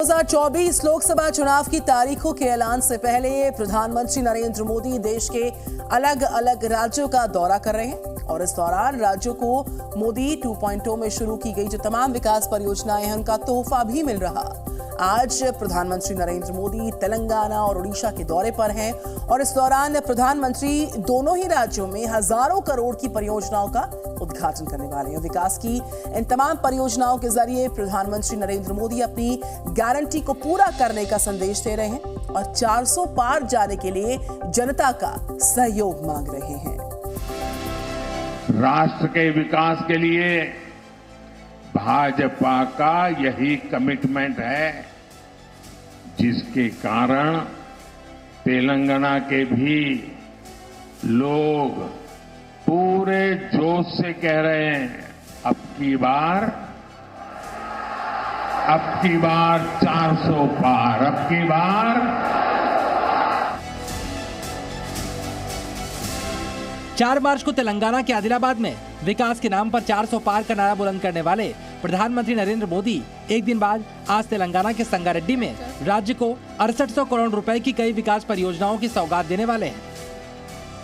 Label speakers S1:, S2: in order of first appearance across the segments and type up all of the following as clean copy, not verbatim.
S1: 2024 लोकसभा चुनाव की तारीखों के ऐलान से पहले प्रधानमंत्री नरेंद्र मोदी देश के अलग अलग राज्यों का दौरा कर रहे हैं और इस दौरान राज्यों को मोदी 2.0 में शुरू की गई जो तमाम विकास परियोजनाएं हैं उनका तोहफा भी मिल रहा। आज प्रधानमंत्री नरेंद्र मोदी तेलंगाना और ओडिशा के दौरे पर हैं और इस दौरान प्रधानमंत्री दोनों ही राज्यों में हजारों करोड़ की परियोजनाओं का उद्घाटन करने वाले हैं। विकास की इन तमाम परियोजनाओं के जरिए प्रधानमंत्री नरेंद्र मोदी अपनी गारंटी को पूरा करने का संदेश दे रहे हैं और 400 पार जाने के लिए जनता का सहयोग मांग रहे हैं।
S2: राष्ट्र के विकास के लिए भाजपा का यही कमिटमेंट है, जिसके कारण तेलंगाना के भी लोग पूरे जोश से कह रहे हैं अब की बार 400 पार, अब की बार
S3: 4 मार्च को तेलंगाना के आदिलाबाद में विकास के नाम पर 400 पार का नारा बुलंद करने वाले प्रधानमंत्री नरेंद्र मोदी एक दिन बाद आज तेलंगाना के संगारेड्डी में राज्य को 6800 करोड़ रुपए की कई विकास परियोजनाओं की सौगात देने वाले हैं।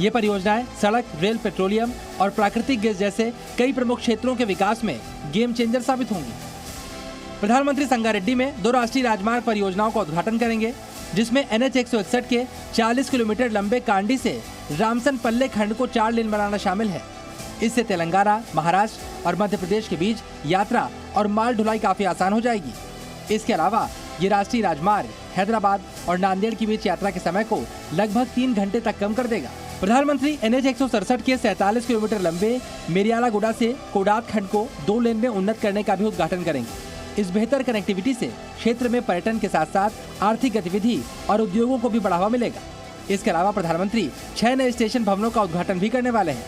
S3: ये परियोजनाएं सड़क, रेल, पेट्रोलियम और प्राकृतिक गैस जैसे कई प्रमुख क्षेत्रों के विकास में गेम चेंजर साबित होंगी। प्रधानमंत्री संगारेड्डी में 2 राष्ट्रीय राजमार्ग परियोजनाओं का उद्घाटन करेंगे, जिसमें NH 161 के 40 किलोमीटर लंबे कांडी से रामसन पल्ले खंड को 4 लेन बनाना शामिल है। इससे तेलंगाना, महाराष्ट्र और मध्य प्रदेश के बीच यात्रा और माल ढुलाई काफी आसान हो जाएगी। इसके अलावा ये राष्ट्रीय राजमार्ग हैदराबाद और नांदेड़ के बीच यात्रा के समय को लगभग 3 घंटे तक कम कर देगा। प्रधानमंत्री NH 167 के 47 किलोमीटर लंबे मेरियालागुडा से कोडात खंड को 2 लेन में उन्नत करने का भी उद्घाटन करेंगे। इस बेहतर कनेक्टिविटी से क्षेत्र में पर्यटन के साथ साथ आर्थिक गतिविधि और उद्योगों को भी बढ़ावा मिलेगा। इसके अलावा प्रधानमंत्री 6 नए स्टेशन भवनों का उद्घाटन भी करने वाले हैं।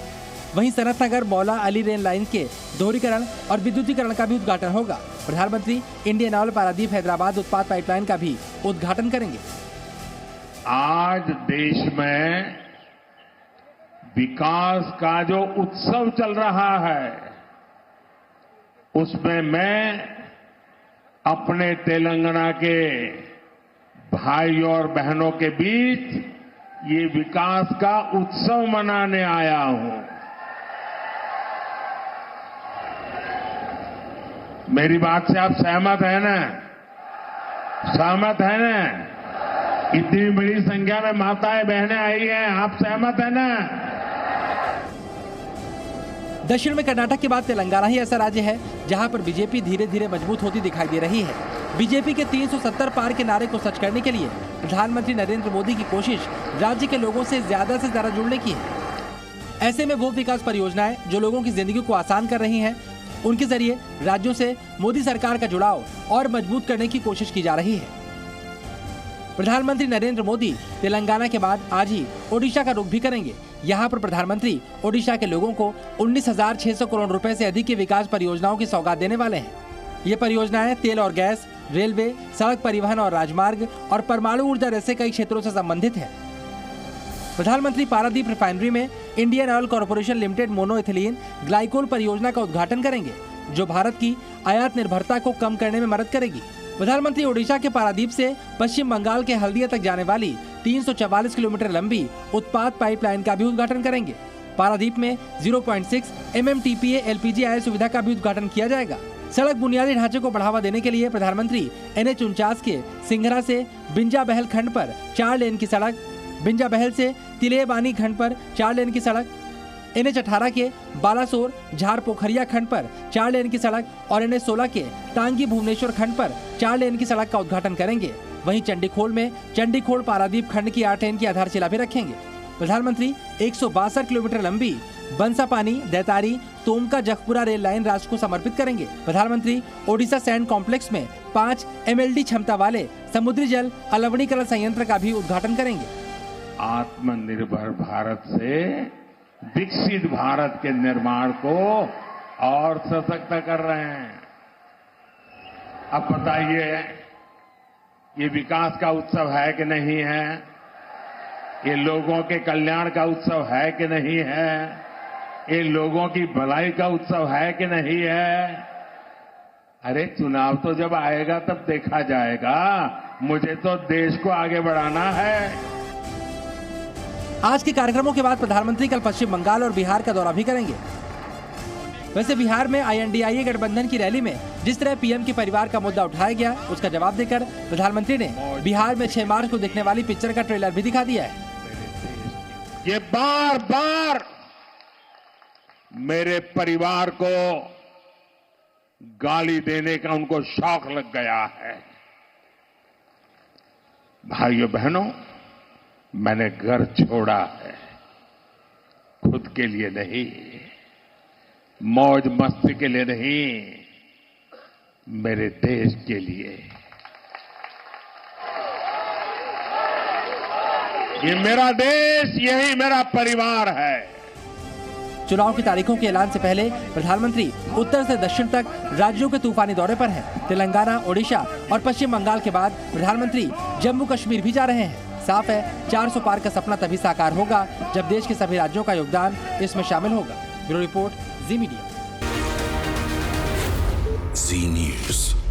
S3: वहीं सनत नगर मौला अली रेल लाइन के दोहरीकरण और विद्युतीकरण का भी उद्घाटन होगा। प्रधानमंत्री इंडियन ऑयल पारादीप हैदराबाद उत्पाद पाइपलाइन का भी उद्घाटन करेंगे।
S2: आज देश में विकास का जो उत्सव चल रहा है, उसमें मैं अपने तेलंगाना के भाई और बहनों के बीच ये विकास का उत्सव मनाने आया हूं। मेरी बात से आप सहमत हैं ना? सहमत हैं ना? इतनी बड़ी संख्या में माताएं बहनें आई हैं, आप सहमत हैं ना?
S3: दक्षिण में कर्नाटक के बाद तेलंगाना ही ऐसा राज्य है जहां पर बीजेपी धीरे धीरे मजबूत होती दिखाई दे रही है। बीजेपी के 370 पार के नारे को सच करने के लिए प्रधानमंत्री नरेंद्र मोदी की कोशिश राज्य के लोगों से ज्यादा जुड़ने की है। ऐसे में वो विकास परियोजनाएं जो लोगों की जिंदगी को आसान कर रही हैं, उनके जरिए राज्यों से मोदी सरकार का जुड़ाव और मजबूत करने की कोशिश की जा रही है। प्रधानमंत्री नरेंद्र मोदी तेलंगाना के बाद आज ही ओडिशा का रुख भी करेंगे। यहाँ पर प्रधानमंत्री ओडिशा के लोगों को 19,600 करोड़ रुपए से अधिक की विकास परियोजनाओं की सौगात देने वाले हैं। ये परियोजनाएं तेल और गैस, रेलवे, सड़क परिवहन और राजमार्ग और परमाणु ऊर्जा जैसे कई क्षेत्रों से संबंधित है। प्रधानमंत्री पारादीप रिफाइनरी में Indian oil corporation limited monoethylene glycol परियोजना का उद्घाटन करेंगे, जो भारत की आयात निर्भरता को कम करने में मदद करेगी। प्रधानमंत्री ओडिशा के पारादीप से पश्चिम बंगाल के हल्दिया तक जाने वाली 344 किलोमीटर लंबी उत्पाद पाइपलाइन का भी उद्घाटन करेंगे। पारादीप में 0.6 MMTPA LPG आय सुविधा का भी उद्घाटन किया जाएगा। सड़क बुनियादी ढांचे को बढ़ावा देने के लिए प्रधानमंत्री NH 49 के सिंघरा से बिंजा बहल खंड पर 4 लेन की सड़क, बिंजा बहल से तिलेबानी खंड पर 4 लेन की सड़क, NH 18 के बालासोर झार पोखरिया खंड पर 4 लेन की सड़क और NH 16 के टांगी भुवनेश्वर खंड पर 4 लेन की सड़क का उद्घाटन करेंगे। वहीं चंडीखोल में चंडीखोल पारादीप खंड की 8 लेन की आधारशिला भी रखेंगे। प्रधानमंत्री 162 किलोमीटर लंबी बंसापानी दैतारी तोमका जखपुरा रेल लाइन राष्ट्र को समर्पित करेंगे। प्रधानमंत्री ओडिशा सैंड कॉम्प्लेक्स में 5 MLD क्षमता वाले समुद्री जल अलवणीकरण संयंत्र का भी उद्घाटन करेंगे।
S2: आत्मनिर्भर भारत से विकसित भारत के निर्माण को और सशक्त कर रहे हैं। अब बताइए, ये विकास का उत्सव है कि नहीं है? ये लोगों के कल्याण का उत्सव है कि नहीं है? ये लोगों की भलाई का उत्सव है कि नहीं है? अरे चुनाव तो जब आएगा तब देखा जाएगा। मुझे तो देश को आगे बढ़ाना है।
S3: आज के कार्यक्रमों के बाद प्रधानमंत्री कल पश्चिम बंगाल और बिहार का दौरा भी करेंगे। वैसे बिहार में INDIA गठबंधन की रैली में जिस तरह पीएम के परिवार का मुद्दा उठाया गया, उसका जवाब देकर प्रधानमंत्री ने बिहार में 6 मार्च को दिखने वाली पिक्चर का ट्रेलर भी दिखा दिया है।
S2: ये बार बार मेरे परिवार को गाली देने का उनको शौक लग गया है। भाइयों बहनों, मैंने घर छोड़ा है, खुद के लिए नहीं, मौज मस्ती के लिए नहीं, मेरे देश के लिए। ये मेरा देश, यही मेरा परिवार है।
S3: चुनाव की तारीखों के ऐलान से पहले प्रधानमंत्री उत्तर से दक्षिण तक राज्यों के तूफानी दौरे पर हैं। तेलंगाना, ओडिशा और पश्चिम बंगाल के बाद प्रधानमंत्री जम्मू कश्मीर भी जा रहे हैं। साफ है, 400 पार का सपना तभी साकार होगा जब देश के सभी राज्यों का योगदान इसमें शामिल होगा। ब्यूरो रिपोर्ट, जी मीडिया।
S4: जी न्यूज़।